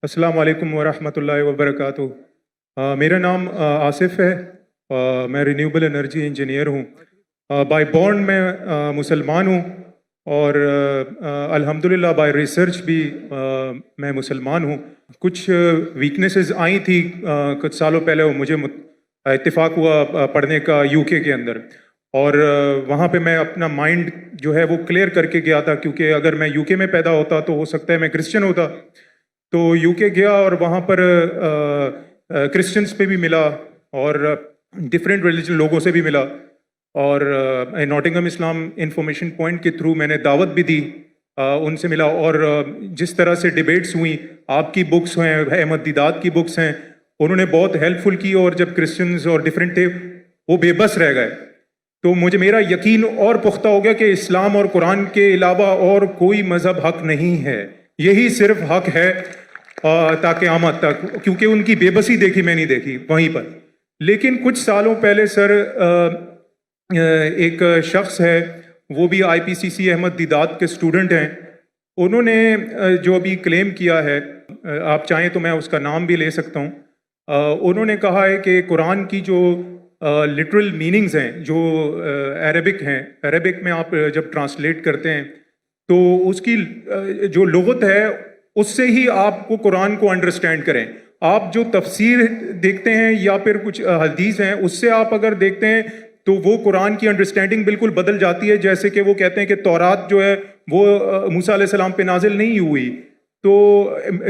السلام علیکم ورحمۃ اللہ وبرکاتہ۔ میرا نام آصف ہے، میں رینیوبل انرجی انجینئر ہوں۔ بائی بورن میں مسلمان ہوں، اور الحمدللہ بائی ریسرچ بھی میں مسلمان ہوں۔ کچھ ویکنیسز آئی تھی کچھ سالوں پہلے، وہ مجھے اتفاق ہوا پڑھنے کا یو کے اندر، اور وہاں پہ میں اپنا مائنڈ جو ہے وہ کلیئر کر کے گیا تھا، کیونکہ اگر میں یو کے میں پیدا ہوتا تو ہو سکتا ہے میں کرسچن ہوتا۔ تو یو کے گیا اور وہاں پر کرسچنس پہ بھی ملا اور ڈفرینٹ ریلیجن لوگوں سے بھی ملا، اور ناٹنگھم اسلام انفارمیشن پوائنٹ کے تھرو میں نے دعوت بھی دی، ان سے ملا، اور جس طرح سے ڈیبیٹس ہوئیں، آپ کی بکس ہیں، احمد دیدات کی بکس ہیں، انہوں نے بہت ہیلپ فل کی، اور جب کرسچنز اور ڈفرینٹ تھے وہ بے بس رہ گئے، تو میرا یقین اور پختہ ہو گیا کہ اسلام اور قرآن کے علاوہ اور کوئی مذہب حق نہیں ہے، یہی صرف حق ہے تا قیامت تک، کیونکہ ان کی بے بسی دیکھی میں نہیں دیکھی وہیں پر۔ لیکن کچھ سالوں پہلے سر ایک شخص ہے، وہ بھی آئی پی سی سی احمد دیدات کے اسٹوڈنٹ ہیں، انہوں نے جو ابھی کلیم کیا ہے، آپ چاہیں تو میں اس کا نام بھی لے سکتا ہوں، انہوں نے کہا ہے کہ قرآن کی جو لٹرل میننگز ہیں جو عربک ہیں، عربک میں آپ جب ٹرانسلیٹ کرتے ہیں تو اس کی جو لغت ہے اس سے ہی آپ کو قرآن کو انڈرسٹینڈ کریں۔ آپ جو تفسیر دیکھتے ہیں یا پھر کچھ حدیث ہیں، اس سے آپ اگر دیکھتے ہیں تو وہ قرآن کی انڈرسٹینڈنگ بالکل بدل جاتی ہے، جیسے کہ وہ کہتے ہیں کہ تورات جو ہے وہ موسیٰ علیہ السلام پہ نازل نہیں ہوئی۔ تو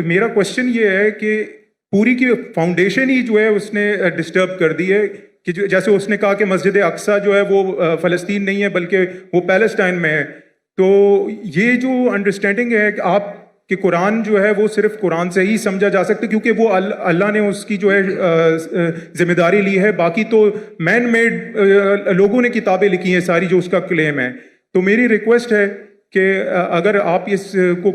میرا کوشچن یہ ہے کہ پوری کی فاؤنڈیشن ہی جو ہے اس نے ڈسٹرب کر دی ہے، کہ جیسے اس نے کہا کہ مسجد اقصیٰ جو ہے وہ فلسطین نہیں ہے بلکہ وہ پیلسٹائن میں ہے۔ تو یہ جو انڈرسٹینڈنگ ہے کہ آپ کہ قرآن جو ہے وہ صرف قرآن سے ہی سمجھا جا سکتا ہے، کیونکہ وہ اللہ نے اس کی جو ہے ذمہ داری لی ہے، باقی تو مین میڈ لوگوں نے کتابیں لکھی ہیں ساری جو اس کا کلیم ہے۔ تو میری ریکویسٹ ہے کہ اگر آپ اس کو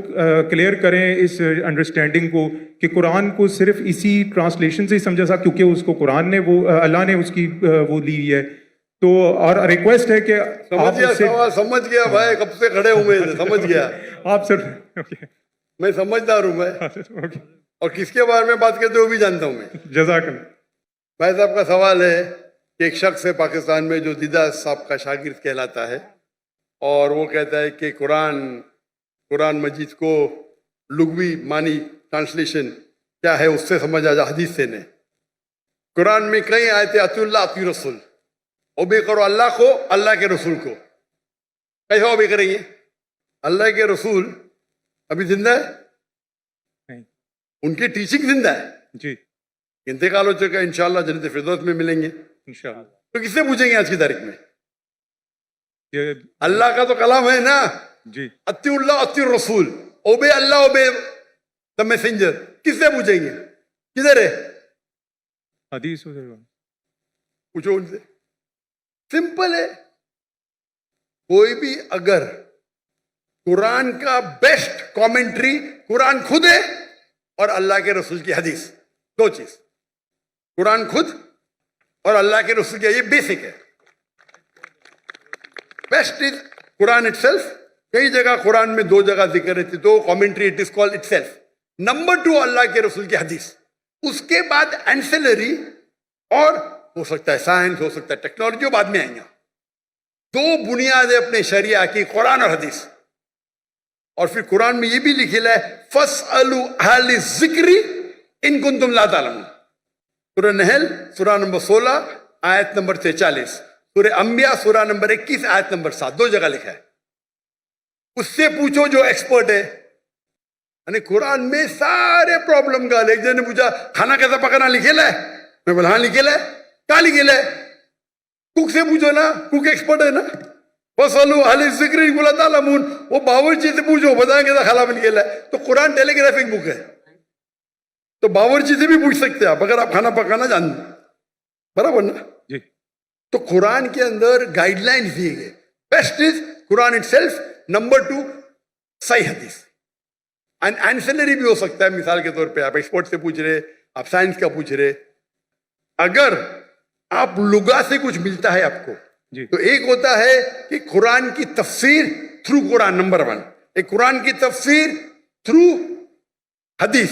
کلیئر کریں، اس انڈرسٹینڈنگ کو، کہ قرآن کو صرف اسی ٹرانسلیشن سے ہی سمجھا سکتا، کیونکہ اس کو قرآن نے وہ اللہ نے اس کی وہ لی ہے۔ تو اور ریکویسٹ ہے کہ آپ سمجھ گیا بھائی، کب سے کھڑے ہوئے سمجھ گیا آپ سر میں سمجھدار ہوں میں، اور کس کے بارے میں بات کرتے ہو بھی جانتا ہوں میں۔ جزاک اللہ۔ بھائی صاحب کا سوال ہے کہ ایک شخص ہے پاکستان میں جو دیدہ صاحب کا شاگرد کہلاتا ہے، اور وہ کہتا ہے کہ قرآن مجید کو لغوی معنی ٹرانسلیشن کیا ہے اس سے سمجھا جا، حدیث سے نہیں۔ قرآن میں کئی آیتیں اطیعوا اللہ اطیعوا رسول، اوبے کرو اللہ کو، اللہ کے رسول کو۔ کیسے اوبے کریں گے؟ اللہ کے رسول ابھی زندہ ہے، ان کی ٹیچنگ زندہ ہے، جی انتقال ہو چکا ہے، انشاءاللہ جنت فردوس میں ملیں گے انشاءاللہ۔ تو کس سے پوچھیں گے آج کی تاریخ میں؟ یہ اللہ کا تو کلام ہے نا، جی اطیعوا اللہ اطیعوا الرسول، obey Allah obey the messenger, کس سے پوچھیں گے؟ کدھر ہے؟ حدیث ہو جائے گا، پوچھو ان سے، سمپل ہے۔ کوئی بھی اگر قرآن کا بیسٹ کامنٹری قرآن خود ہے اور اللہ کے رسول کی حدیث، دو چیز، قرآن خود اور اللہ کے رسول کی، یہ بیسک ہے۔ Best is Quran itself, کئی جگہ قرآن میں دو جگہ ذکر رہتی، دو commentary, it is called itself. Number 2 اللہ کے رسول کی حدیث، اس کے بعد اینسلری، اور ہو سکتا ہے سائنس، ہو سکتا ہے ٹیکنالوجی، بعد میں آئیں گا۔ دو بنیادیں اپنے شریعہ کی، قرآن اور حدیث۔ اور پھر قرآن میں یہ بھی لکھا ہے فَاسْأَلُوا أَهْلَ الذِّكْرِ إِن كُنتُمْ لَا تَعْلَمُونَ۔ سورہ نحل سورہ نمبر 16 آیت نمبر 43، سورہ انبیاء سورہ نمبر 21 آیت نمبر 7، دو جگہ لکھا ہے۔ اس سے پوچھو جو ایکسپرٹ ہے۔ یعنی قرآن میں سارے پرابلم کا، ایک جن نے پوچھا کھانا کیسا پکانا لکھا ہے، میں بولا ہاں لکھا ہے، کیا لکھا ہے؟ کوک سے پوچھو نا، کوک ایکسپرٹ ہے نا۔ فَاسْأَلُوا أَهْلَ الذِّكْرِ إِن كُنتُمْ لَا تَعْلَمُونَ، وہ باورچی سے پوچھو، بتائیں گے کھانا بن گیا ہے۔ تو قرآن ٹیلی گرافک بک ہے، تو باورچی سے بھی پوچھ سکتے ہیں آپ اگر آپ کھانا پکانا جانتے، برابر نا؟ جی تو قرآن کے اندر گائیڈ لائن دیے گئے۔ Best is Quran itself, number 2 صحیح حدیث، اینڈ اینسلری بھی ہو سکتا ہے۔ مثال کے طور پہ آپ ایکسپرٹ سے پوچھ رہے، آپ سائنس کا پوچھ رہے، اگر آپ لغا سے کچھ ملتا ہے آپ کو، تو ایک ہوتا ہے کہ قرآن کی تفسیر تھرو قرآن، نمبر 1، ایک قرآن کی تفسیر تھرو حدیث،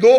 2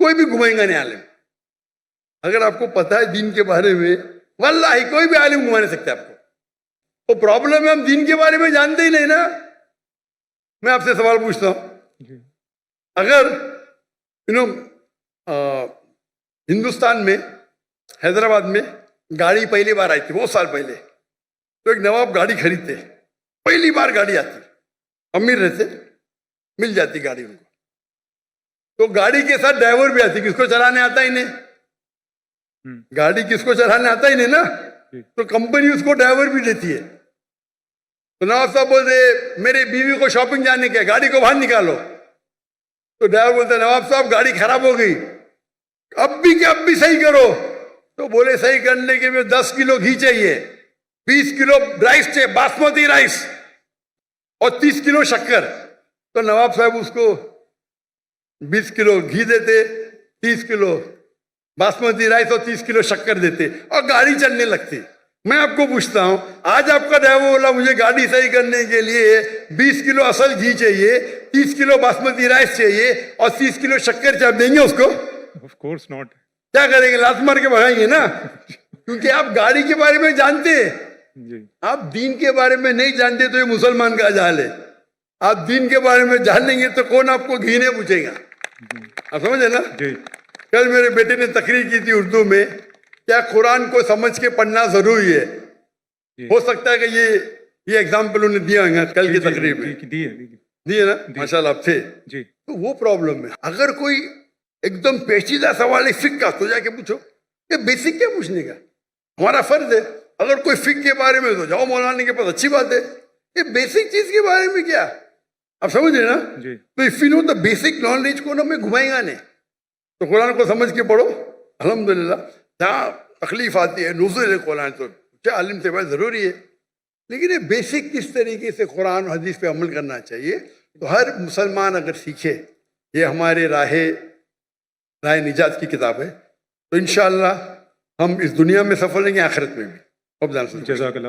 کوئی بھی گھمائیں گا نہیں عالم. اگر آپ کو پتا ہے دین کے بارے میں واللہ کوئی بھی عالم گھما نہیں سکتا آپ کو. وہ پرابلم ہے ہم دین کے بارے میں جانتے ہی نہیں نا. میں آپ سے سوال پوچھتا ہوں, اگر ہندوستان میں حیدرآباد میں گاڑی پہلی بار آئی تھی بہت سال پہلے, تو ایک نواب گاڑی خریدتے, پہلی بار گاڑی آتی, امیر رہتے, مل جاتی گاڑی ان کو, تو گاڑی کے ساتھ ڈرائیور بھی آتی. کس کو چلانے آتا ہی نہیں, گاڑی کس کو چلانے آتا ہی نہیں نا, تو کمپنی اس کو ڈرائیور بھی دیتی ہے. تو نواب صاحب بولتے میری بیوی کو شاپنگ جانے کے, گاڑی کو باہر نکالو. تو ڈرائیور بولتا نواب صاحب گاڑی خراب ہو گئی, اب بھی صحیح کرو. تو بولے صحیح کرنے کے لیے 10 کلو گھی چاہیے, 20 کلو رائس چاہیے, باسمتی رائس, اور 30 کلو شکر. تو نواب صاحب اس کو 20 کلو گھی دیتے, 30 کلو باسمتی رائس اور 30 کلو شکر دیتے, اور گاڑی چلنے لگتی. میں آپ کو پوچھتا ہوں, آج آپ کا ڈرائیور بولا مجھے گاڑی صحیح کرنے کے لیے 20 کلو اصل گھی چاہیے, 30 کلو باسمتی رائس چاہیے, اور 30 کلو شکر چاہیے, دیں گے اس کو؟ Of course not. کیا کریں گے, لات مار کے بھگائیں گے نا, کیونکہ آپ گاڑی کے بارے میں جانتے, آپ دین کے بارے میں نہیں جانتے. تو یہ مسلمان کا جہل ہے. آپ دین کے بارے میں جان لیں گے تو کون آپ کو گھی نہیں پوچھے گا. آپ سمجھے نا. کل میرے بیٹے نے تقریر کی تھی اردو میں, کیا قرآن کو سمجھ کے پڑھنا ضروری ہے. ہو سکتا ہے کہ یہ ایگزامپل انہوں نے دیا ہے کل کی تقریر میں, دیے نا, ماشاء اللہ آپ تھے. تو وہ پرابلم ہے. اگر کوئی ایک دم پیچیدہ سوال ہے فقہ کا, تو جا کے پوچھو. یہ بیسک کیا پوچھنے کا, ہمارا فرض ہے. اگر کوئی فقہ کے بارے میں تو جاؤ مولانا کے پاس, اچھی بات ہے. یہ بیسک چیز کے بارے میں کیا, آپ سمجھ رہے نا. تو if you know the basic knowledge کو نا میں گھمائیں گا نہیں. تو قرآن کو سمجھ کے پڑھو. الحمدللہ جہاں تکلیف آتی ہے نزول قرآن تو عالم سے بات ضروری ہے, لیکن یہ بیسک کس طریقے سے قرآن و حدیث پہ عمل کرنا چاہیے, تو ہر مسلمان اگر سیکھے. یہ ہمارے راہ نجات کی کتاب ہے, تو انشاءاللہ ہم اس دنیا میں سفل رہیں گے, آخرت میں بھی. جزاک اللہ.